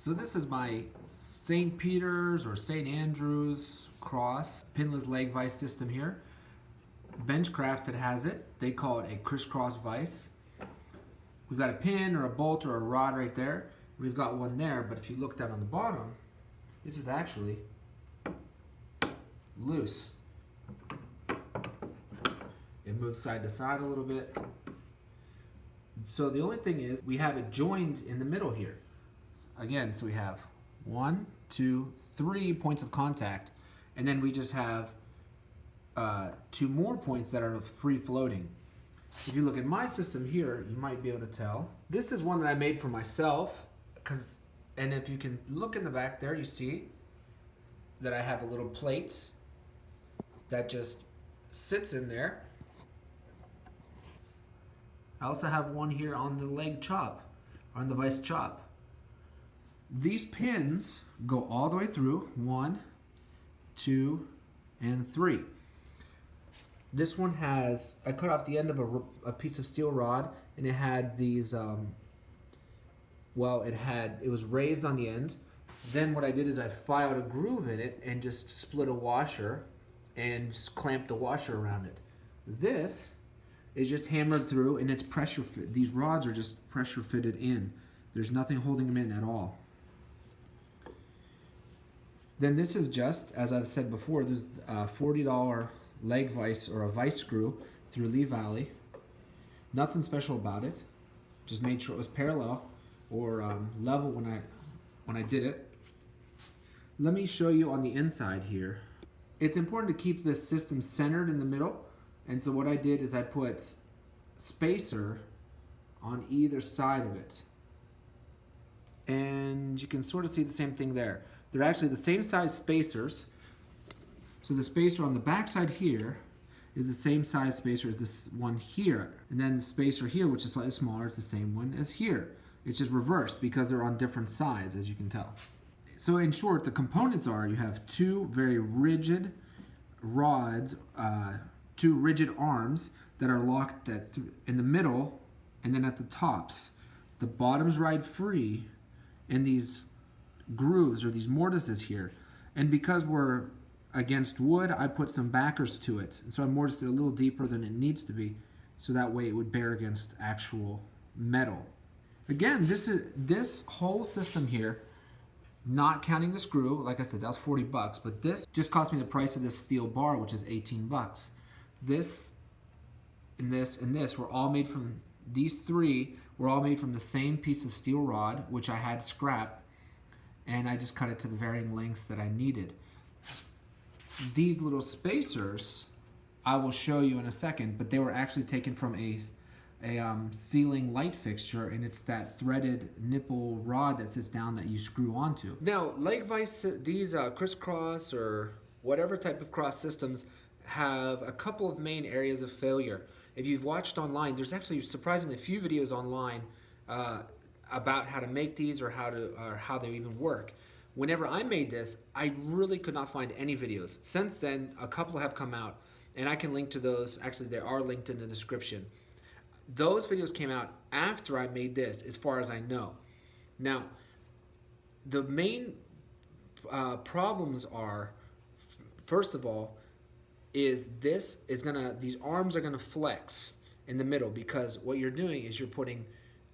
So this is my St. Peter's or St. Andrew's cross pinless leg vise system here. Benchcrafted has it. They call it a crisscross vise. We've got a pin or a bolt or a rod right there. We've got one there, but if you look down on the bottom, this is actually loose. It moves side to side a little bit. So the only thing is we have it joined in the middle here. Again, so we have 1, 2, 3 points of contact, and then we just have 2 more points that are free floating. If you look at my system here, you might be able to tell. This is one that I made for myself, and if you can look in the back there, you see that I have a little plate that just sits in there. I also have one here on the leg chop, on the vise chop. These pins go all the way through, 1, 2, and 3. This one has, I cut off the end of a piece of steel rod, and it had these, it was raised on the end. Then what I did is I filed a groove in it and just split a washer and just clamped the washer around it. This is just hammered through, and it's pressure fit. These rods are just pressure fitted in. There's nothing holding them in at all. Then this is just, as I've said before, this is a $40 leg vise or a vise screw through Lee Valley. Nothing special about it. Just made sure it was parallel or level when I did it. Let me show you on the inside here. It's important to keep this system centered in the middle, and so what I did is I put spacer on either side of it, and you can sort of see the same thing there. They're actually the same size spacers. So the spacer on the back side here is the same size spacer as this one here. And then the spacer here, which is slightly smaller, is the same one as here. It's just reversed because they're on different sides, as you can tell. So in short, the components are, you have 2 very rigid rods, 2 rigid arms that are locked in the middle and then at the tops. The bottoms ride free, and these grooves or these mortises here. And because we're against wood, I put some backers to it. And so I mortised it a little deeper than it needs to be, so that way it would bear against actual metal. Again, this whole system here, not counting the screw, like I said, that was 40 bucks, but this just cost me the price of this steel bar, which is 18 bucks. This and this and this were all made from, these 3 were all made from the same piece of steel rod, which I had scrap, and I just cut it to the varying lengths that I needed. These little spacers, I will show you in a second, but they were actually taken from a ceiling light fixture, and it's that threaded nipple rod that sits down that you screw onto. Now, leg vise, these crisscross or whatever type of cross systems have a couple of main areas of failure. If you've watched online, there's actually surprisingly few videos online about how to make these or how they even work. Whenever I made this, I really could not find any videos. Since then, a couple have come out, and I can link to those. Actually, they are linked in the description. Those videos came out after I made this, as far as I know. Now, the main problems are, first of all, is these arms are gonna flex in the middle, because what you're doing is you're putting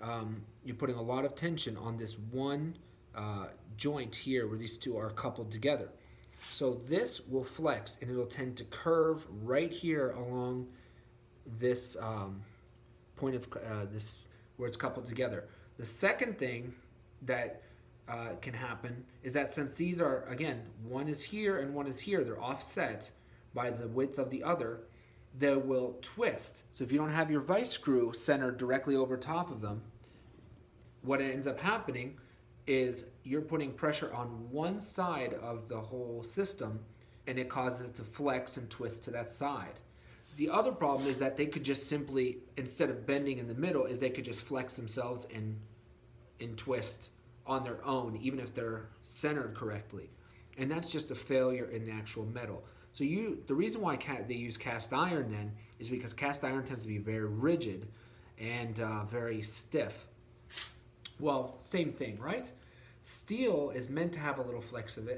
a lot of tension on this one joint here where these 2 are coupled together. So this will flex, and it'll tend to curve right here along this point of this where it's coupled together. The second thing that can happen is that since these are, again, one is here and one is here, they're offset by the width of the other, they will twist. So if you don't have your vise screw centered directly over top of them, what ends up happening is you're putting pressure on one side of the whole system, and it causes it to flex and twist to that side. The other problem is that they could just simply, instead of bending in the middle, is they could just flex themselves and twist on their own, even if they're centered correctly. And that's just a failure in the actual metal. So the reason why they use cast iron then is because cast iron tends to be very rigid and very stiff. Well, same thing, right? Steel is meant to have a little flex in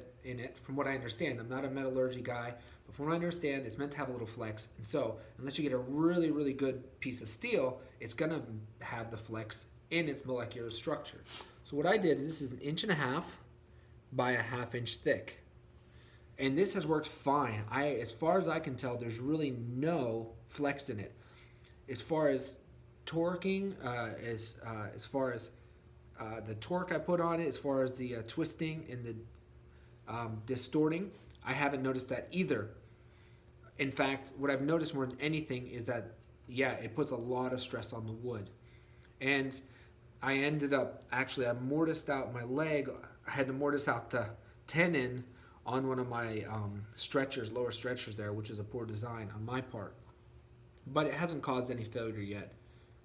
it, from what I understand. I'm not a metallurgy guy, but from what I understand, it's meant to have a little flex. And so, unless you get a really, really good piece of steel, it's gonna have the flex in its molecular structure. So what I did, this is 1.5 inches by a 1/2 inch thick. And this has worked fine. As far as I can tell, there's really no flex in it. As far as torquing, as far as the torque I put on it, as far as the twisting and the distorting, I haven't noticed that either. In fact, what I've noticed more than anything is that, yeah, it puts a lot of stress on the wood. And I ended up, actually, I mortised out my leg. I had to mortise out the tenon on one of my stretchers, lower stretchers there, which is a poor design on my part. But it hasn't caused any failure yet.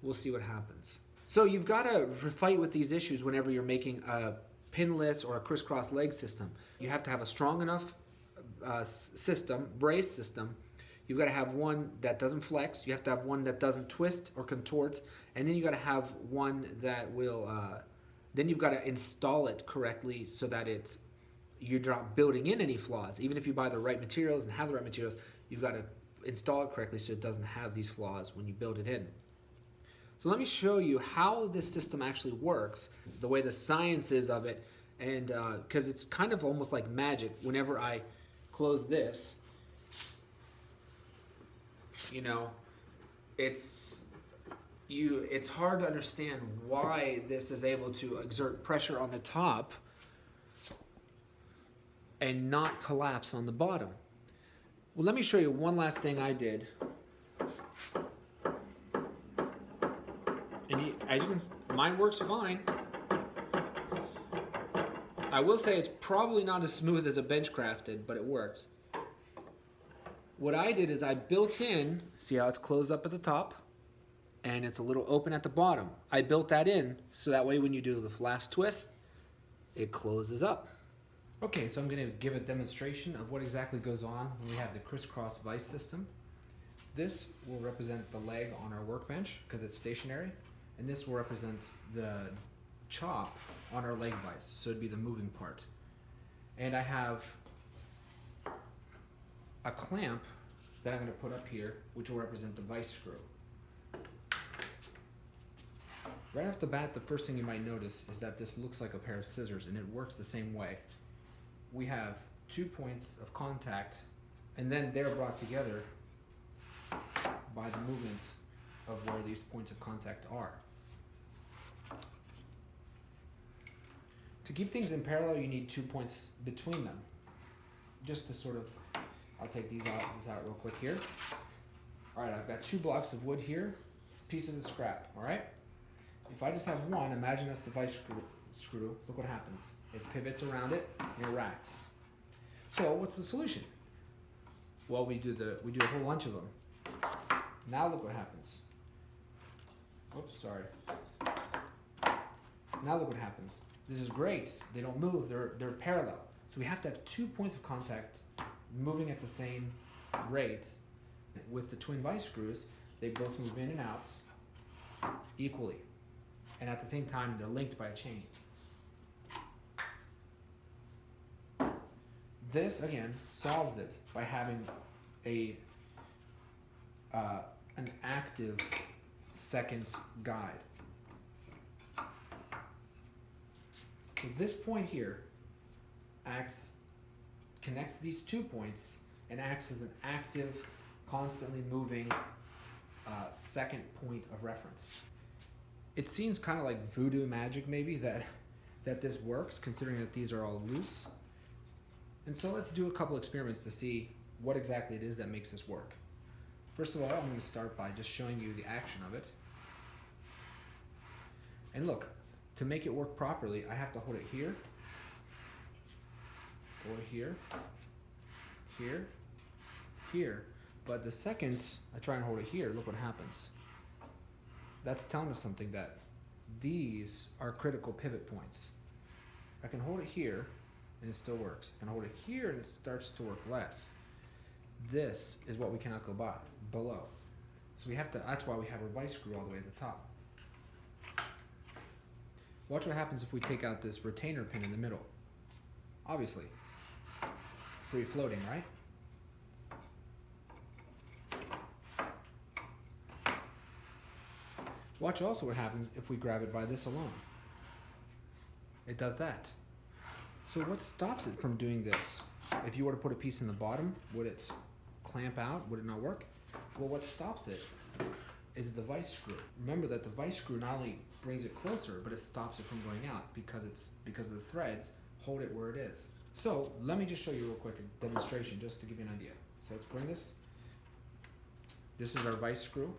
We'll see what happens. So you've got to fight with these issues whenever you're making a pinless or a crisscross leg system. You have to have a strong enough brace system. You've got to have one that doesn't flex. You have to have one that doesn't twist or contort. And then you've got to have one that will, then you've got to install it correctly so that you're not building in any flaws. Even if you buy the right materials and have the right materials, you've got to install it correctly so it doesn't have these flaws when you build it in. So let me show you how this system actually works, the way the science is of it, and because it's kind of almost like magic. Whenever I close this, you know, it's hard to understand why this is able to exert pressure on the top and not collapse on the bottom. Well, let me show you one last thing I did. And as you can see, mine works fine. I will say it's probably not as smooth as a Benchcrafted, but it works. What I did is I built in, see how it's closed up at the top? And it's a little open at the bottom. I built that in so that way when you do the last twist, it closes up. Okay, so I'm going to give a demonstration of what exactly goes on when we have the crisscross vise system. This will represent the leg on our workbench because it's stationary, and this will represent the chop on our leg vise, so it'd be the moving part. And I have a clamp that I'm going to put up here, which will represent the vise screw. Right off the bat, the first thing you might notice is that this looks like a pair of scissors, and it works the same way. We have 2 points of contact, and then they're brought together by the movements of where these points of contact are. To keep things in parallel, you need 2 points between them. Just to sort of, I'll take these out real quick here. All right, I've got 2 blocks of wood here, pieces of scrap, all right? If I just have one, imagine that's the vise screw, look what happens. It pivots around it and it racks. So what's the solution? Well, we do a whole bunch of them. Now look what happens. Oops, sorry. Now look what happens. This is great. They don't move, they're parallel. So we have to have 2 points of contact moving at the same rate. With the twin vise screws, they both move in and out equally. And at the same time, they're linked by a chain. This, again, solves it by having an active second guide. So this point here connects these 2 points and acts as an active, constantly moving second point of reference. It seems kind of like voodoo magic maybe that this works, considering that these are all loose. And so let's do a couple experiments to see what exactly it is that makes this work. First of all, I'm going to start by just showing you the action of it. And look, to make it work properly, I have to hold it here, here, here, here. But the second I try and hold it here, look what happens. That's telling us something, that these are critical pivot points. I can hold it here and it still works. I can hold it here and it starts to work less. This is what we cannot go below. So we have to, that's why we have our vise screw all the way at the top. Watch what happens if we take out this retainer pin in the middle. Obviously, free floating, right? Watch also what happens if we grab it by this alone. It does that. So what stops it from doing this? If you were to put a piece in the bottom, would it clamp out? Would it not work? Well, what stops it is the vice screw. Remember that the vice screw not only brings it closer, but it stops it from going out because of the threads hold it where it is. So let me just show you real quick a demonstration just to give you an idea. So let's bring this. This is our vice screw.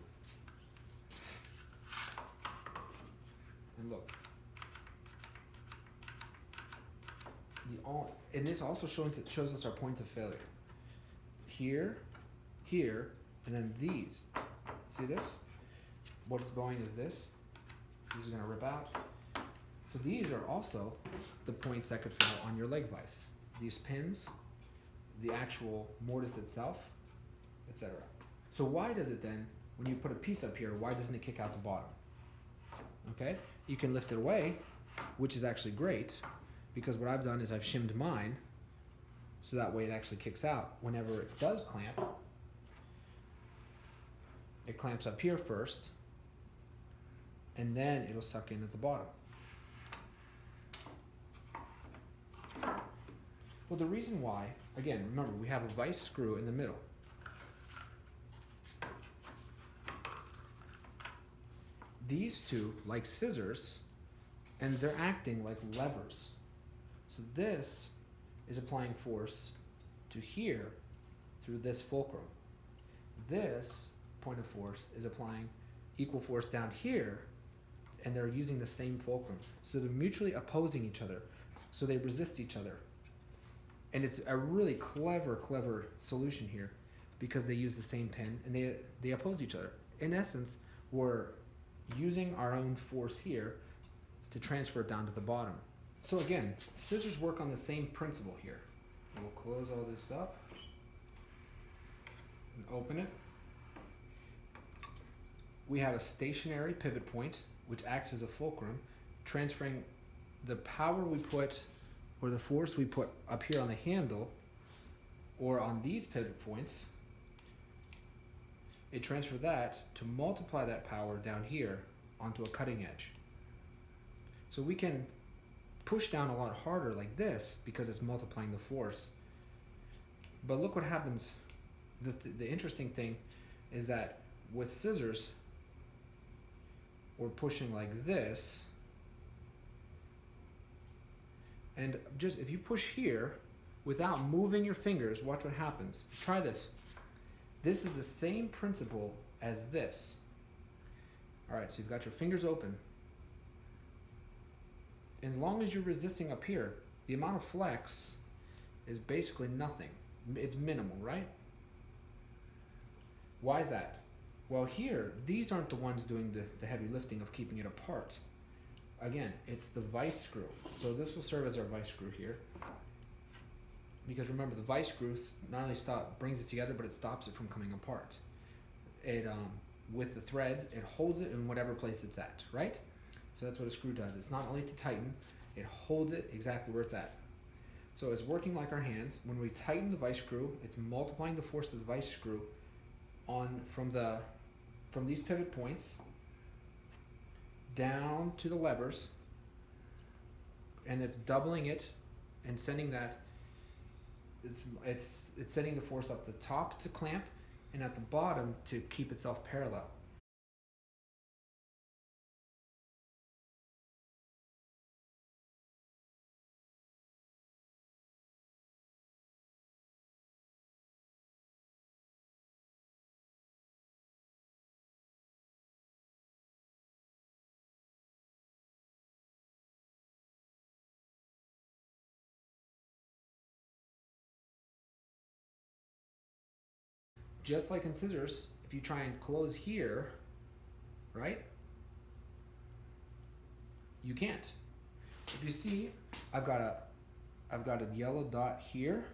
And look. And this also shows us our point of failure. Here, here, and then these. See this? What's going is this. This is going to rip out. So these are also the points that could fail on your leg vise. These pins, the actual mortise itself, etc. So why does it then, when you put a piece up here, why doesn't it kick out the bottom? Okay, you can lift it away, which is actually great, because what I've done is I've shimmed mine, so that way it actually kicks out. Whenever it does clamp, it clamps up here first, and then it'll suck in at the bottom. Well, the reason why, again, remember, we have a vice screw in the middle. These two, like scissors, and they're acting like levers. So this is applying force to here through this fulcrum. This point of force is applying equal force down here, and they're using the same fulcrum. So they're mutually opposing each other. So they resist each other. And it's a really clever solution here because they use the same pin and they oppose each other. In essence, we're using our own force here to transfer it down to the bottom. So again, scissors work on the same principle here. We'll close all this up and open it. We have a stationary pivot point which acts as a fulcrum, transferring the power we put or the force we put up here on the handle or on these pivot points. It transfers that to multiply that power down here onto a cutting edge. So we can push down a lot harder like this because it's multiplying the force. But look what happens. The interesting thing is that with scissors, we're pushing like this. And just if you push here without moving your fingers, watch what happens. Try this. This is the same principle as this. All right, so you've got your fingers open. As long as you're resisting up here, the amount of flex is basically nothing. It's minimal, right? Why is that? Well, here, these aren't the ones doing the heavy lifting of keeping it apart. Again, it's the vice screw. So this will serve as our vice screw here. Because remember, the vice screw not only brings it together, but it stops it from coming apart. It, with the threads, it holds it in whatever place it's at, right? So that's what a screw does. It's not only to tighten, it holds it exactly where it's at. So it's working like our hands. When we tighten the vice screw, it's multiplying the force of the vice screw from these pivot points down to the levers, and it's doubling it and sending that. It's sending the force up the top to clamp and at the bottom to keep itself parallel. Just like in scissors, if you try and close here, right? You can't. If you see, I've got a yellow dot here.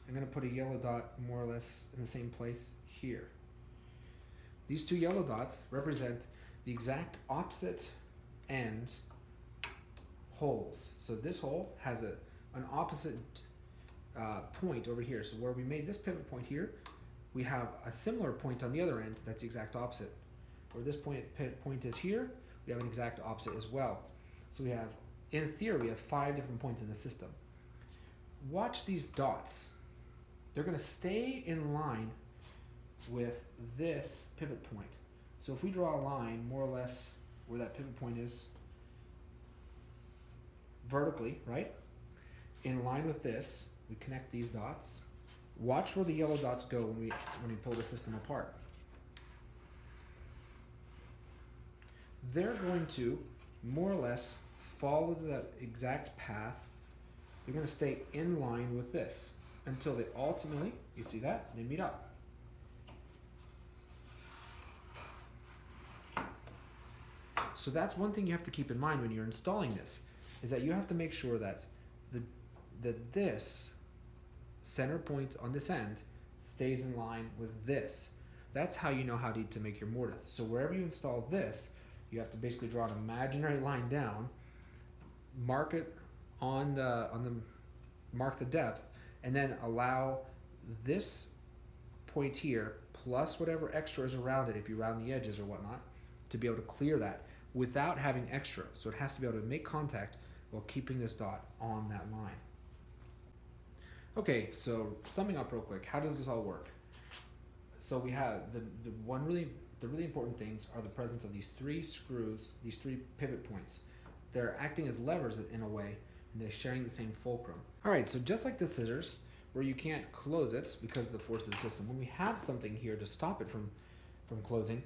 I'm going to put a yellow dot more or less in the same place here. These two yellow dots represent the exact opposite ends holes. So this hole has an opposite point over here. So where we made this pivot point here, we have a similar point on the other end that's the exact opposite. Where this pivot point is here, we have an exact opposite as well. So we have, in theory, we have 5 different points in the system. Watch these dots. They're going to stay in line with this pivot point. So if we draw a line more or less where that pivot point is vertically, right? In line with this, we connect these dots. Watch where the yellow dots go when we pull the system apart. They're going to more or less follow the exact path. They're going to stay in line with this until they ultimately, you see that, they meet up. So that's one thing you have to keep in mind when you're installing this, is that you have to make sure that this center point on this end stays in line with this. That's how you know how deep to make your mortise. So wherever you install this, you have to basically draw an imaginary line down, mark it mark the depth, and then allow this point here plus whatever extra is around it, if you round the edges or whatnot, to be able to clear that without having extra. So it has to be able to make contact while keeping this dot on that line. Okay, so summing up real quick, how does this all work? So we have the really important things are the presence of these 3 screws, these 3 pivot points. They're acting as levers in a way, and they're sharing the same fulcrum. All right, so just like the scissors, where you can't close it because of the force of the system, when we have something here to stop it from closing,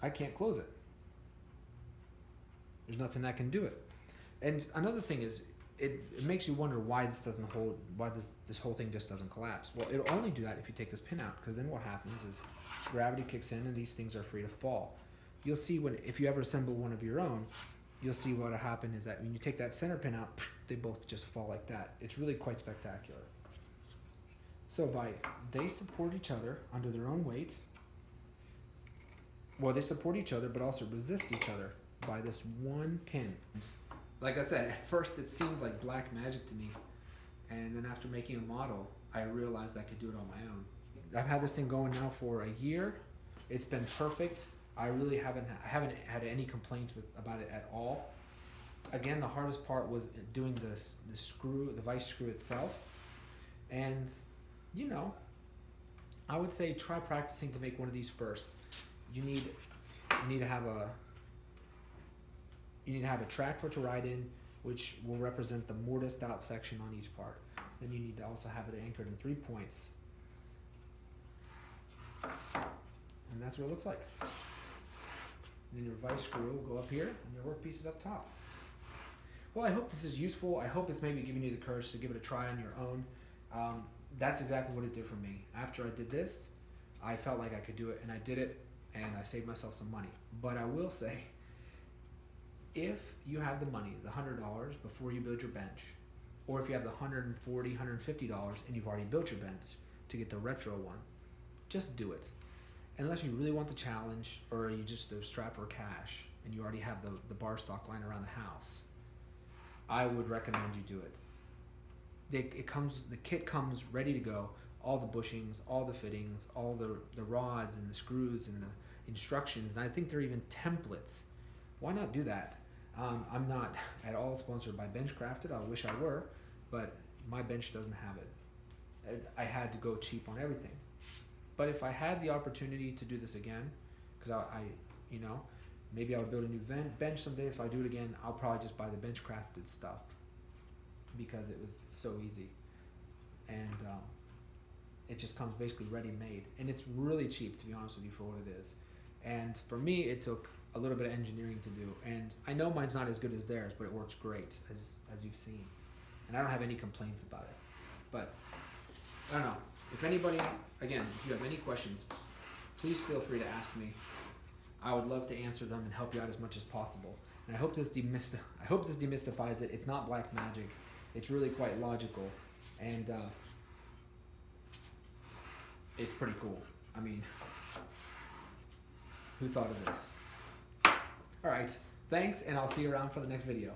I can't close it. There's nothing that can do it. And another thing is, it makes you wonder why this doesn't hold, why this whole thing just doesn't collapse. Well, it'll only do that if you take this pin out, because then what happens is gravity kicks in and these things are free to fall. You'll see if you ever assemble one of your own, you'll see what'll happen is that when you take that center pin out, they both just fall like that. It's really quite spectacular. So they support each other under their own weight. Well, they support each other, but also resist each other by this one pin. Like I said, at first it seemed like black magic to me, and then after making a model, I realized I could do it on my own. I've had this thing going now for a year. It's been perfect. I really haven't had any complaints about it at all. Again, the hardest part was doing the vise screw itself, and you know, I would say try practicing to make one of these first. You need to have a track for it to ride in, which will represent the mortised out section on each part. Then you need to also have it anchored in 3 points. And that's what it looks like. And then your vise screw will go up here and your workpiece is up top. Well, I hope this is useful. I hope it's maybe giving you the courage to give it a try on your own. That's exactly what it did for me. After I did this, I felt like I could do it, and I did it, and I saved myself some money. But I will say, if you have the money, the $100 before you build your bench, or if you have the $140, $150 and you've already built your bench to get the retro one, just do it. Unless you really want the challenge, or you just strapped for cash and you already have the bar stock lying around the house, I would recommend you do it. The kit comes ready to go, all the bushings, all the fittings, all the rods and the screws and the instructions, and I think there are even templates. Why not do that? I'm not at all sponsored by Benchcrafted. I wish I were, but my bench doesn't have it. I had to go cheap on everything. But if I had the opportunity to do this again, because maybe I would build a new bench someday. If I do it again, I'll probably just buy the Benchcrafted stuff because it's so easy, and it just comes basically ready-made, and it's really cheap, to be honest with you, for what it is. And for me, it took a little bit of engineering to do, and I know mine's not as good as theirs, but it works great, as you've seen, and I don't have any complaints about it. But I don't know, if anybody, again, if you have any questions, please feel free to ask me. I would love to answer them and help you out as much as possible. And I hope this demystifies it. It's not black magic. It's really quite logical, and it's pretty cool. I mean, who thought of this? All right, thanks, and I'll see you around for the next video.